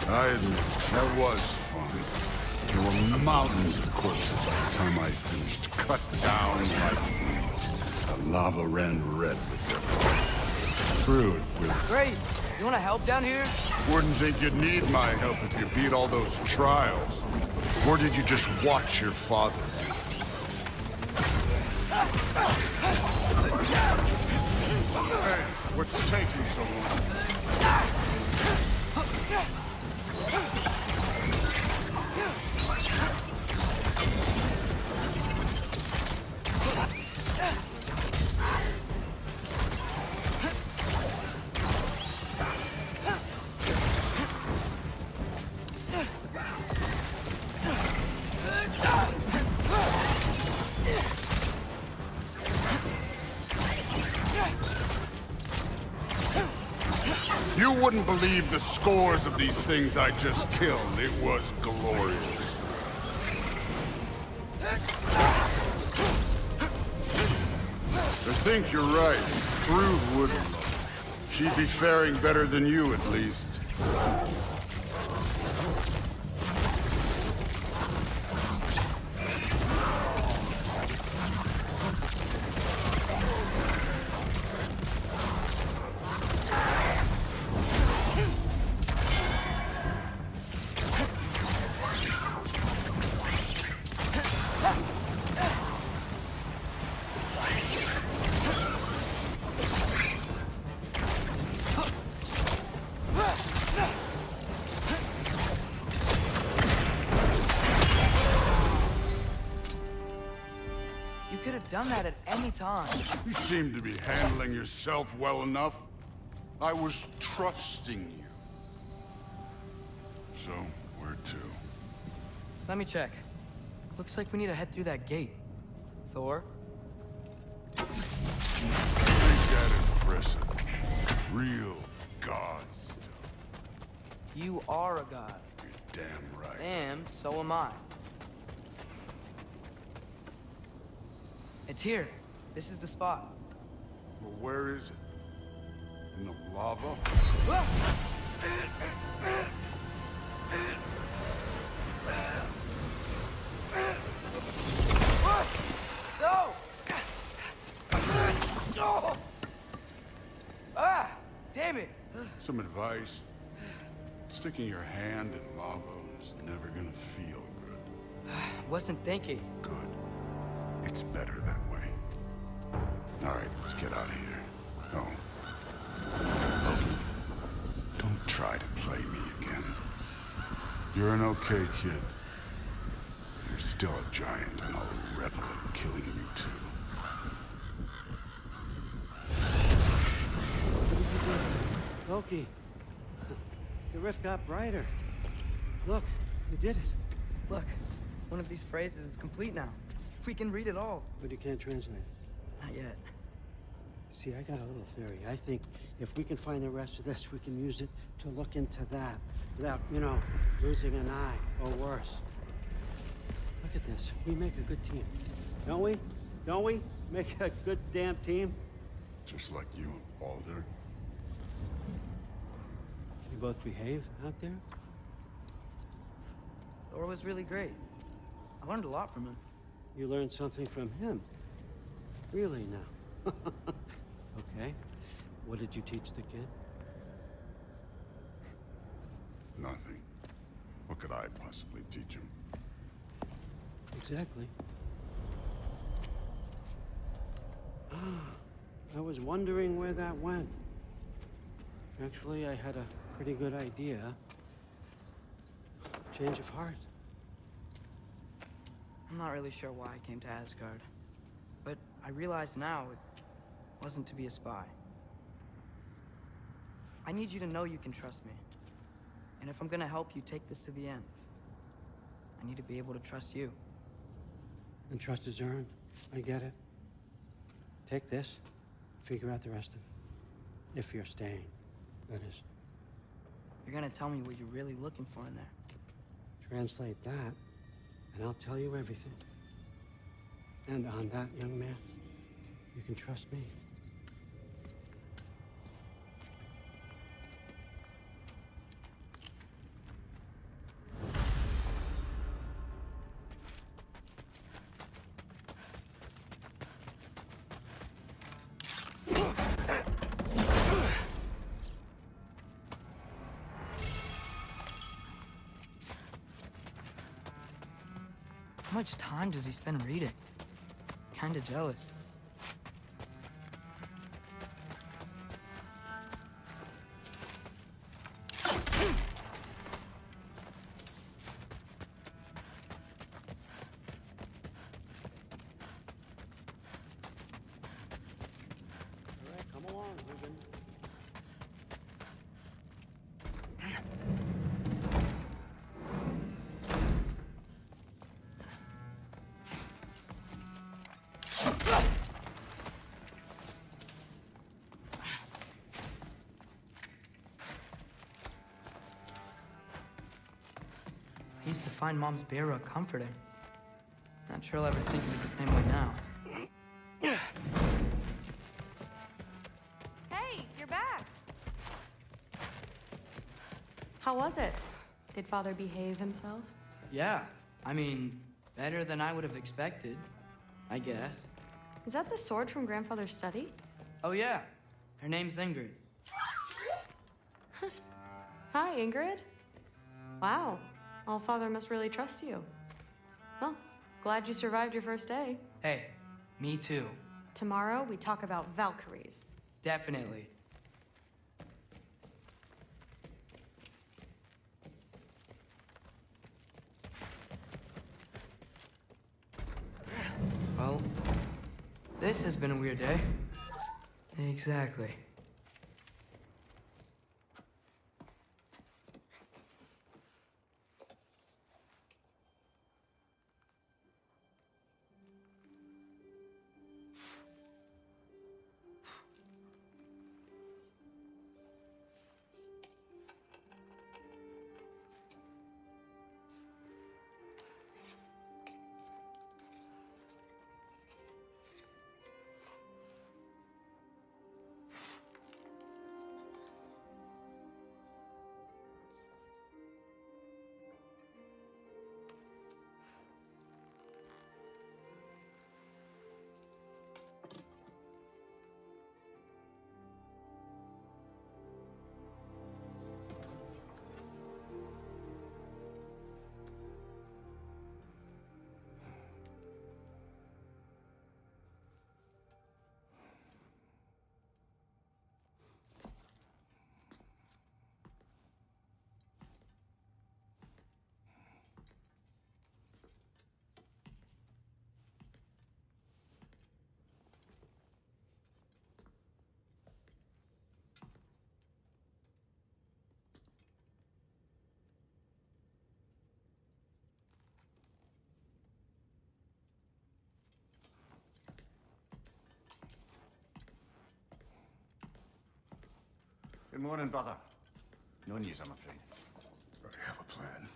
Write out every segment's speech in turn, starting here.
I admit, that was fun. There were mountains of corpses by the time I finished, cut down like weeds. The lava ran red with them. Through it with... Great! You wanna help down here? Wouldn't think you'd need my help if you beat all those trials. Or did you just watch your father do it? Hey, what's taking so long? You wouldn't believe the scores of these things I just killed. It was glorious. I think you're right. Through wouldn't. She'd be faring better than you, at least. You could have done that at any time. You seem to be handling yourself well enough. I was trusting you. So, where to? Let me check. Looks like we need to head through that gate. Thor? Ain't that impressive? Real god stuff. You are a god. You're damn right. And so am I. It's here. This is the spot. Well, where is it? In the lava? No! No! Ah! Damn it! Some advice. Sticking your hand in lava is never gonna feel good. Wasn't thinking. Good. It's better that way. All right, let's get out of here. Oh. Loki, don't try to play me again. You're an okay kid. You're still a giant, and I'll revel in killing you too. Loki, the rift got brighter. Look, you did it. Look, one of these phrases is complete now. We can read it all. But you can't translate. Not yet. See, I got a little theory. I think if we can find the rest of this, we can use it to look into that without, you know, losing an eye or worse. Look at this. We make a good team. Don't we? Don't we? Make a good damn team? Just like you and Baldur. You both behave out there? Thor was really great. I learned a lot from him. You learned something from him. Really now. Okay. What did you teach the kid? Nothing. What could I possibly teach him? Exactly. I was wondering where that went. Actually, I had a pretty good idea. Change of heart. I'm not really sure why I came to Asgard. But I realize now it wasn't to be a spy. I need you to know you can trust me. And if I'm gonna help you take this to the end, I need to be able to trust you. And trust is earned. I get it. Take this, figure out the rest of it. If you're staying, that is. You're gonna tell me what you're really looking for in there. Translate that, and I'll tell you everything. And on that, young man, you can trust me. How much time does he spend reading? Kinda jealous. All right, come along, Ruben. I used to find Mom's bear rug comforting. Not sure I'll ever think of it the same way now. Hey, you're back. How was it? Did Father behave himself? Yeah, I mean, better than I would have expected, I guess. Is that the sword from Grandfather's study? Oh yeah, her name's Ingrid. Hi, Ingrid. Wow, Allfather must really trust you. Well, glad you survived your first day. Hey, me too. Tomorrow, we talk about Valkyries. Definitely. Well, this has been a weird day. Exactly. Good morning, brother. No news, I'm afraid. I have a plan.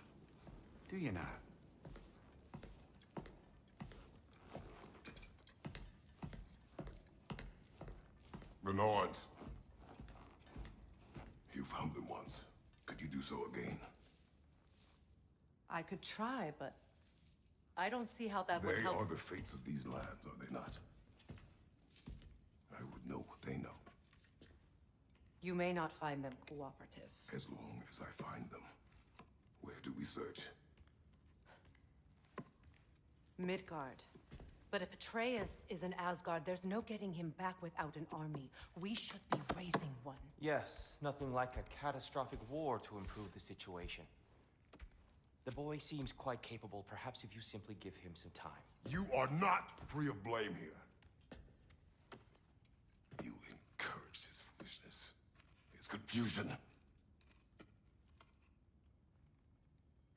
Do you now? The Norns. You found them once. Could you do so again? I could try, but I don't see how that would They help. are the fates of these lands, are they not? I would know what they know, You may not find them cooperative. as long as I find them. Where do we search? Midgard. But if Atreus is in Asgard, there's no getting him back without an army. We should be raising one. Yes, nothing like a catastrophic war to improve the situation. The boy seems quite capable. Perhaps if you simply give him some time. You are not free of blame here. You encouraged his foolishness, his confusion.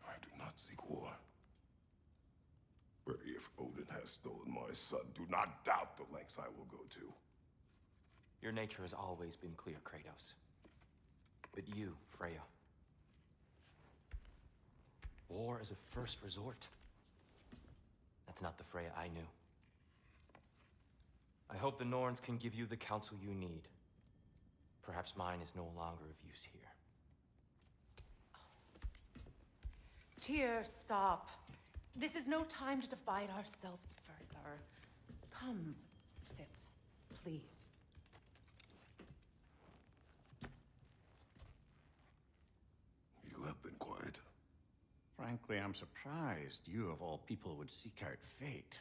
I do not seek war. But if Odin has stolen my son, do not doubt the lengths I will go to. Your nature has always been clear, Kratos. But you, Freya. War is a first resort. That's not the Freya I knew. I hope the Norns can give you the counsel you need. Perhaps mine is no longer of use here. Tyr, stop. This is no time to divide ourselves further. Come, sit, please. You have been quiet. Frankly, Frankly, I'm surprised you, of all people, would seek out fate.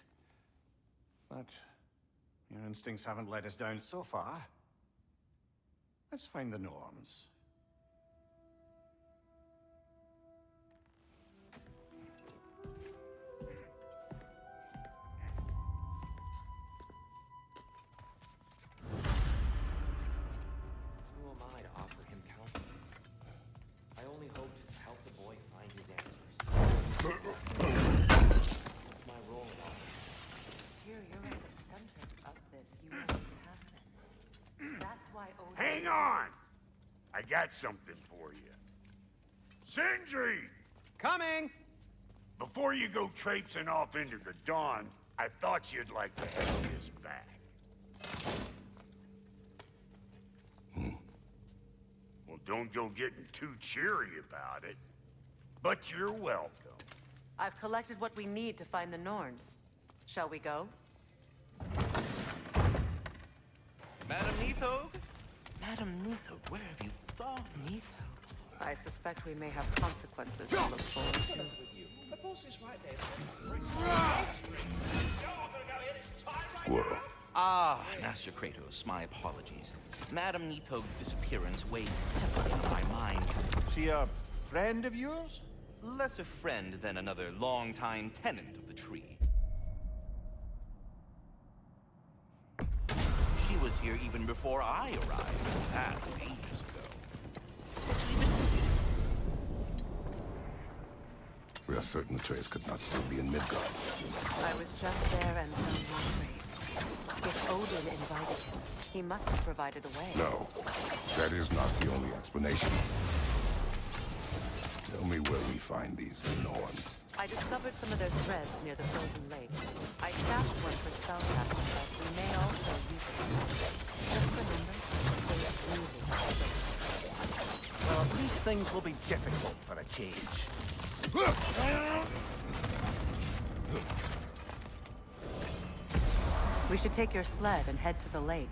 But your instincts haven't let us down so far. Let's find the Norns. Who am I to offer him counsel? I only hoped to help the boy find his answers. What's my role in all this? Here, you're at the center of this. You know what's happening. That's why Odin... Hang on! I got something for you. Sindri! Coming! Before you go traipsing off into the dawn, I thought you'd like to have this back. Well, don't go getting too cheery about it. But you're welcome. I've collected what we need to find the Norns. Shall we go? Madam Neathog? Madam Neathog, where have you gone? Neathog. I suspect we may have consequences to look forward to. The boss is right there. Squirrel. Ah, Master Kratos, my apologies. Madam Neathog's disappearance weighs heavily on my mind. She a friend of yours? Less a friend than another long-time tenant of the tree. She was here even before I arrived. That was ages ago. We are certain Atreus could not still be in Midgard. I was just there and found my grace. If Odin invited him, he must have provided a way. No, that is not the only explanation. Tell me where we find these Norns. I discovered some of their threads near the frozen lake. I stashed one for spellcasting, but we may also use it. Just remember, they really are. Well, these things will be difficult for a change. We should take your sled and head to the lake.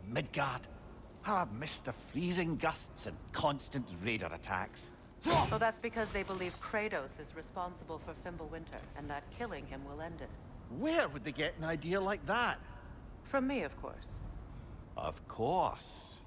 Midgard. How I've missed the freezing gusts and constant raider attacks. Well, that's because they believe Kratos is responsible for Fimbulwinter, and that killing him will end it. Where would they get an idea like that? From me, of course. Of course.